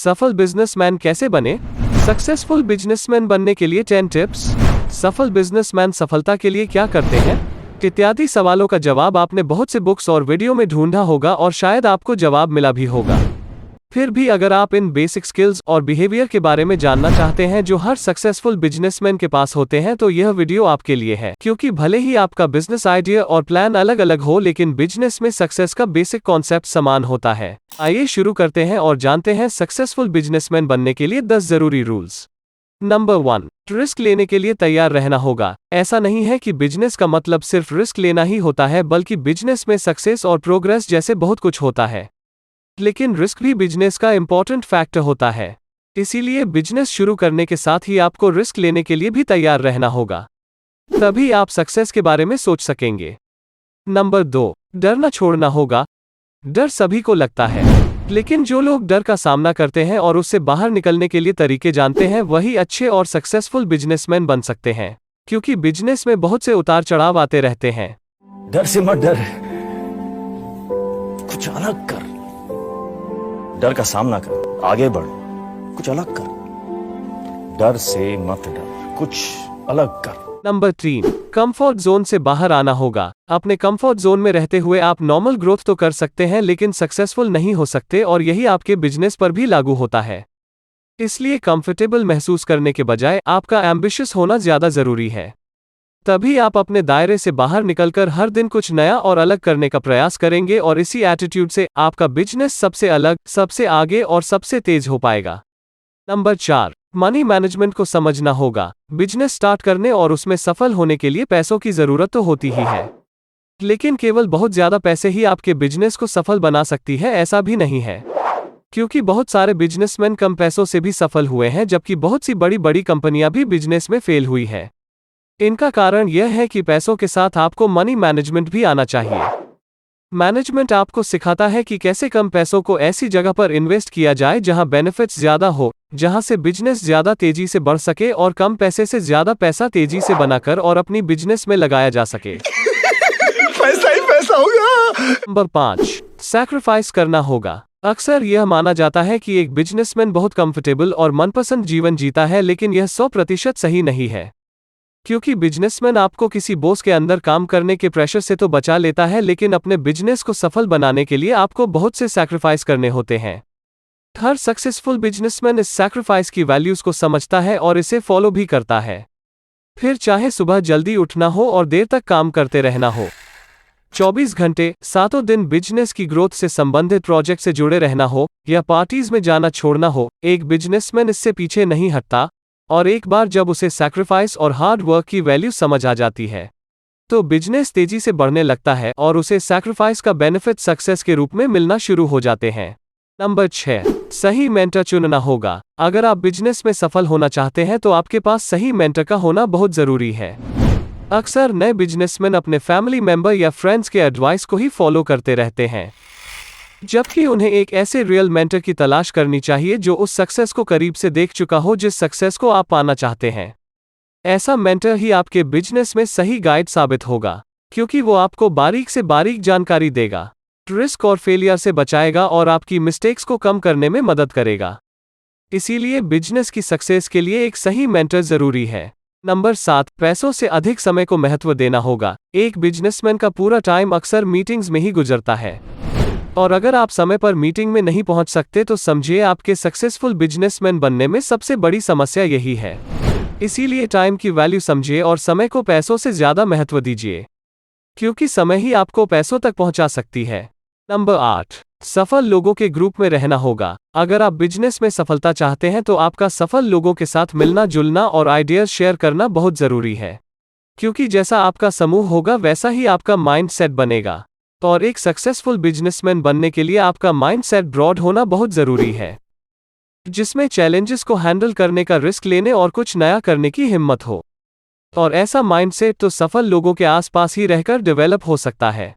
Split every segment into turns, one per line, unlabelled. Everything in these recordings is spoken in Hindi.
सफल बिजनेसमैन कैसे बने? सक्सेसफुल बिजनेसमैन बनने के लिए 10 टिप्स। सफल बिजनेसमैन सफलता के लिए क्या करते हैं इत्यादि सवालों का जवाब आपने बहुत से बुक्स और वीडियो में ढूंढा होगा और शायद आपको जवाब मिला भी होगा। फिर भी अगर आप इन बेसिक स्किल्स और बिहेवियर के बारे में जानना चाहते हैं जो हर सक्सेसफुल बिजनेसमैन के पास होते हैं तो यह वीडियो आपके लिए है, क्योंकि भले ही आपका बिजनेस आइडिया और प्लान अलग अलग हो लेकिन बिजनेस में सक्सेस का बेसिक कॉन्सेप्ट समान होता है। आइए शुरू करते हैं और जानते हैं सक्सेसफुल बिजनेसमैन बनने के लिए 10 जरूरी रूल्स। नंबर 1, रिस्क लेने के लिए तैयार रहना होगा। ऐसा नहीं है कि बिजनेस का मतलब सिर्फ रिस्क लेना ही होता है, बल्कि बिजनेस में सक्सेस और प्रोग्रेस जैसे बहुत कुछ होता है। लेकिन रिस्क भी बिजनेस का इंपॉर्टेंट फैक्टर होता है। इसीलिए बिजनेस शुरू करने के साथ ही आपको रिस्क लेने के लिए भी तैयार रहना होगा, तभी आप सक्सेस के बारे में सोच सकेंगे। नंबर 2, डर न छोड़ना होगा। डर सभी को लगता है, लेकिन जो लोग डर का सामना करते हैं और उससे बाहर निकलने के लिए तरीके जानते हैं वही अच्छे और सक्सेसफुल बिजनेसमैन बन सकते हैं, क्योंकि बिजनेस में बहुत से उतार चढ़ाव आते रहते हैं।
डर से मत डर, कुछ अलग कर। डर का सामना कर, आगे बढ़, कुछ अलग कर। डर से मत डर, कुछ अलग कर।
नंबर 3, कंफर्ट जोन से बाहर आना होगा। अपने कंफर्ट जोन में रहते हुए आप नॉर्मल ग्रोथ तो कर सकते हैं लेकिन सक्सेसफुल नहीं हो सकते, और यही आपके बिजनेस पर भी लागू होता है। इसलिए कंफर्टेबल महसूस करने के बजाय आपका एम्बिशियस होना ज्यादा जरूरी है। तभी आप अपने दायरे से बाहर निकलकर हर दिन कुछ नया और अलग करने का प्रयास करेंगे, और इसी एटीट्यूड से आपका बिजनेस सबसे अलग, सबसे आगे और सबसे तेज हो पाएगा। नंबर 4, मनी मैनेजमेंट को समझना होगा। बिजनेस स्टार्ट करने और उसमें सफल होने के लिए पैसों की जरूरत तो होती ही है, लेकिन केवल बहुत ज्यादा पैसे ही आपके बिजनेस को सफल बना सकती है ऐसा भी नहीं है, क्योंकि बहुत सारे बिजनेसमैन कम पैसों से भी सफल हुए हैं, जबकि बहुत सी बड़ी बड़ी कंपनियां भी बिजनेस में फेल हुई है। इनका कारण यह है कि पैसों के साथ आपको मनी मैनेजमेंट भी आना चाहिए। मैनेजमेंट आपको सिखाता है कि कैसे कम पैसों को ऐसी जगह पर इन्वेस्ट किया जाए जहां बेनिफिट्स ज्यादा हो, जहां से बिजनेस ज्यादा तेजी से बढ़ सके और कम पैसे से ज्यादा पैसा तेजी से बनाकर और अपनी बिजनेस में लगाया जा सके।
पैसा ही पैसा होगा।
नंबर 5, सैक्रिफाइस करना होगा। अक्सर यह माना जाता है कि एक बिजनेसमैन बहुत कंफर्टेबल और मनपसंद जीवन जीता है, लेकिन यह 100% सही नहीं है, क्योंकि बिजनेसमैन आपको किसी बॉस के अंदर काम करने के प्रेशर से तो बचा लेता है, लेकिन अपने बिजनेस को सफल बनाने के लिए आपको बहुत से सैक्रिफाइस करने होते हैं। हर सक्सेसफुल बिजनेसमैन इस सैक्रिफाइस की वैल्यूज को समझता है और इसे फॉलो भी करता है। फिर चाहे सुबह जल्दी उठना हो और देर तक काम करते रहना हो, 24 घंटे, 7 दिन बिजनेस की ग्रोथ से संबंधित प्रोजेक्ट से जुड़े रहना हो, या पार्टीज में जाना छोड़ना हो, एक बिजनेसमैन इससे पीछे नहीं हटता। और एक बार जब उसे सैक्रिफाइस और हार्ड वर्क की वैल्यू समझ आ जाती है तो बिजनेस तेजी से बढ़ने लगता है और उसे सैक्रिफाइस का बेनिफिट सक्सेस के रूप में मिलना शुरू हो जाते हैं। नंबर 6, सही मेंटर चुनना होगा। अगर आप बिजनेस में सफल होना चाहते हैं तो आपके पास सही मेंटर का होना बहुत जरूरी है। अक्सर नए बिजनेसमैन अपने फैमिली मेंबर या फ्रेंड्स के एडवाइस को ही फॉलो करते रहते हैं, जबकि उन्हें एक ऐसे रियल मेंटर की तलाश करनी चाहिए जो उस सक्सेस को करीब से देख चुका हो जिस सक्सेस को आप पाना चाहते हैं। ऐसा मेंटर ही आपके बिजनेस में सही गाइड साबित होगा, क्योंकि वो आपको बारीक से बारीक जानकारी देगा, रिस्क और फेलियर से बचाएगा और आपकी मिस्टेक्स को कम करने में मदद करेगा। इसीलिए बिजनेस की सक्सेस के लिए एक सही मेंटर जरूरी है। नंबर 7, पैसों से अधिक समय को महत्व देना होगा। एक बिजनेसमैन का पूरा टाइम अक्सर मीटिंग्स में ही गुजरता है, और अगर आप समय पर मीटिंग में नहीं पहुंच सकते तो समझिए आपके सक्सेसफुल बिजनेसमैन बनने में सबसे बड़ी समस्या यही है। इसीलिए टाइम की वैल्यू समझिए और समय को पैसों से ज्यादा महत्व दीजिए, क्योंकि समय ही आपको पैसों तक पहुंचा सकती है। नंबर 8, सफल लोगों के ग्रुप में रहना होगा। अगर आप बिजनेस में सफलता चाहते हैं तो आपका सफल लोगों के साथ मिलना जुलना और आइडियाज शेयर करना बहुत जरूरी है, क्योंकि जैसा आपका समूह होगा वैसा ही आपका माइंड सेट बनेगा। और एक सक्सेसफुल बिजनेसमैन बनने के लिए आपका माइंडसेट ब्रॉड होना बहुत जरूरी है, जिसमें चैलेंजेस को हैंडल करने का, रिस्क लेने और कुछ नया करने की हिम्मत हो। और ऐसा माइंडसेट तो सफल लोगों के आसपास ही रहकर डेवलप हो सकता है।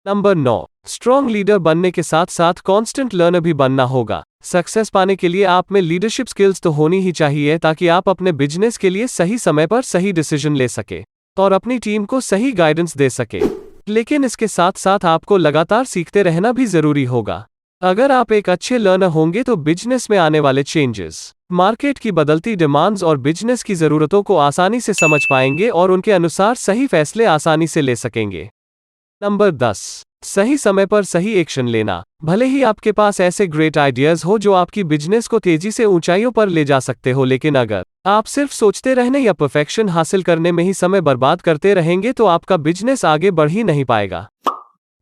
नंबर 9, स्ट्रॉन्ग लीडर बनने के साथ साथ कॉन्स्टेंट लर्नर भी बनना होगा। सक्सेस पाने के लिए आप में लीडरशिप स्किल्स तो होनी ही चाहिए, ताकि आप अपने बिजनेस के लिए सही समय पर सही डिसीजन ले सके और अपनी टीम को सही गाइडेंस दे सके। लेकिन इसके साथ साथ आपको लगातार सीखते रहना भी जरूरी होगा। अगर आप एक अच्छे लर्नर होंगे तो बिजनेस में आने वाले चेंजेस, मार्केट की बदलती डिमांड्स और बिजनेस की ज़रूरतों को आसानी से समझ पाएंगे और उनके अनुसार सही फैसले आसानी से ले सकेंगे। नंबर 10, सही समय पर सही एक्शन लेना। भले ही आपके पास ऐसे ग्रेट आइडियाज हो जो आपकी बिजनेस को तेजी से ऊंचाइयों पर ले जा सकते हो, लेकिन अगर आप सिर्फ सोचते रहने या परफेक्शन हासिल करने में ही समय बर्बाद करते रहेंगे तो आपका बिजनेस आगे बढ़ ही नहीं पाएगा।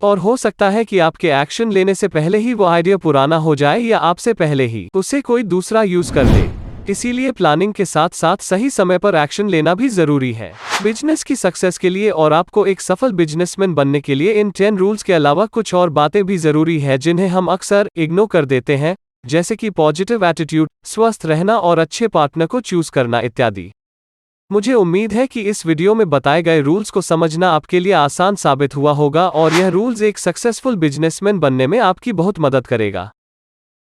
और हो सकता है कि आपके एक्शन लेने से पहले ही वो आइडिया पुराना हो जाए या आपसे पहले ही उसे कोई दूसरा यूज कर ले। इसीलिए प्लानिंग के साथ साथ सही समय पर एक्शन लेना भी जरूरी है बिजनेस की सक्सेस के लिए। और आपको एक सफल बिजनेसमैन बनने के लिए इन 10 रूल्स के अलावा कुछ और बातें भी जरूरी है जिन्हें हम अक्सर इग्नोर कर देते हैं, जैसे कि पॉजिटिव एटीट्यूड, स्वस्थ रहना और अच्छे पार्टनर को चूज करना इत्यादि। मुझे उम्मीद है कि इस वीडियो में बताए गए रूल्स को समझना आपके लिए आसान साबित हुआ होगा और यह रूल्स एक सक्सेसफुल बिजनेसमैन बनने में आपकी बहुत मदद करेगा।